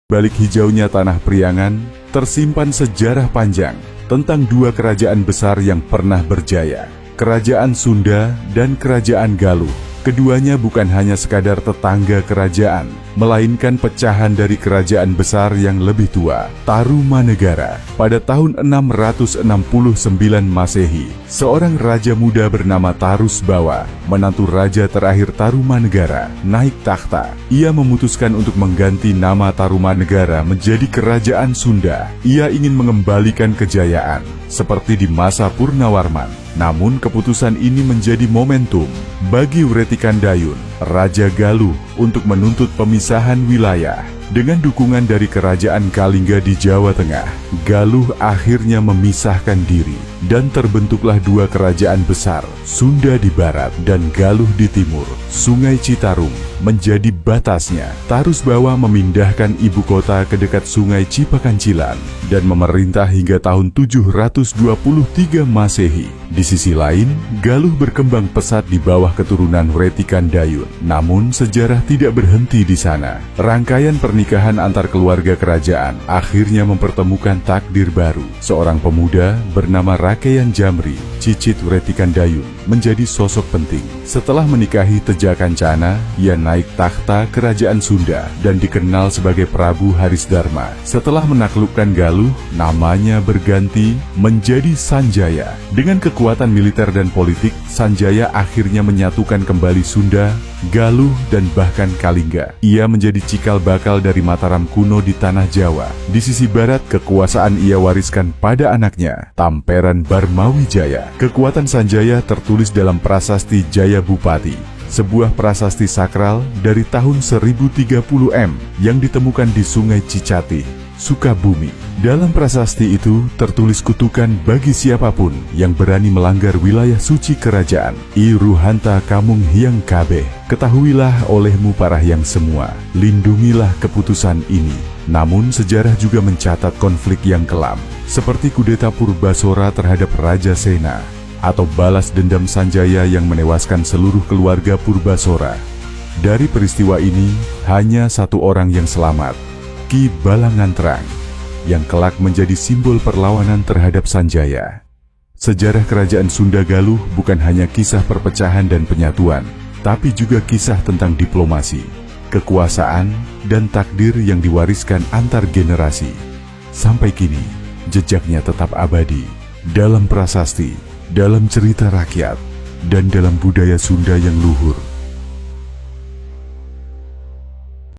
Balik hijaunya tanah Priangan, tersimpan sejarah panjang tentang dua kerajaan besar yang pernah berjaya, Kerajaan Sunda dan Kerajaan Galuh. Keduanya bukan hanya sekadar tetangga kerajaan, melainkan pecahan dari kerajaan besar yang lebih tua, Tarumanegara. Pada tahun 669 Masehi, seorang raja muda bernama Tarusbawa, menantu raja terakhir Tarumanegara, naik takhta. Ia memutuskan untuk mengganti nama Tarumanegara menjadi Kerajaan Sunda. Ia ingin mengembalikan kejayaan, seperti di masa Purnawarman. Namun keputusan ini menjadi momentum bagi Wretikandayun, Raja Galuh, untuk menuntut pemisahan wilayah. Dengan dukungan dari Kerajaan Kalingga di Jawa Tengah, Galuh akhirnya memisahkan diri dan terbentuklah dua kerajaan besar, Sunda di barat dan Galuh di timur. Sungai Citarum menjadi batasnya. Tarusbawa memindahkan ibu kota ke dekat Sungai Cipakancilan dan memerintah hingga tahun 723 Masehi. Di sisi lain, Galuh berkembang pesat di bawah keturunan Wretikandayun. Namun sejarah tidak berhenti di sana. Rangkaian pernikahan antar keluarga kerajaan akhirnya mempertemukan takdir baru. Seorang pemuda bernama Rakeyan Jamri, cicit Wretikandayun, menjadi sosok penting. Setelah menikahi Teja Kancana, ia naik takhta kerajaan Sunda dan dikenal sebagai Prabu Harisdarma. Setelah menaklukkan Galuh, namanya berganti menjadi Sanjaya. Dengan kekuatan militer dan politik, Sanjaya akhirnya menyatukan kembali Sunda, Galuh, dan bahkan Kalingga. Ia menjadi cikal bakal dari Mataram kuno di tanah Jawa. Di sisi barat, kekuasaan ia wariskan pada anaknya, Tamperan Barmawijaya. Kekuatan Sanjaya tertulis dalam prasasti Jaya Bupati, sebuah prasasti sakral dari tahun 1030 M yang ditemukan di Sungai Cicati, Sukabumi. Dalam prasasti itu tertulis kutukan bagi siapapun yang berani melanggar wilayah suci kerajaan. I ruhanta kamung hyang kabeh. Ketahuilah olehmu para hyang semua, lindungilah keputusan ini. Namun sejarah juga mencatat konflik yang kelam, seperti kudeta Purbasora terhadap Raja Sena, atau balas dendam Sanjaya yang menewaskan seluruh keluarga Purbasora. Dari peristiwa ini, hanya satu orang yang selamat, Ki Balangantrang, yang kelak menjadi simbol perlawanan terhadap Sanjaya. Sejarah Kerajaan Sunda Galuh bukan hanya kisah perpecahan dan penyatuan, tapi juga kisah tentang diplomasi, kekuasaan, dan takdir yang diwariskan antar generasi. Sampai kini, jejaknya tetap abadi dalam prasasti, dalam cerita rakyat, dan dalam budaya Sunda yang luhur.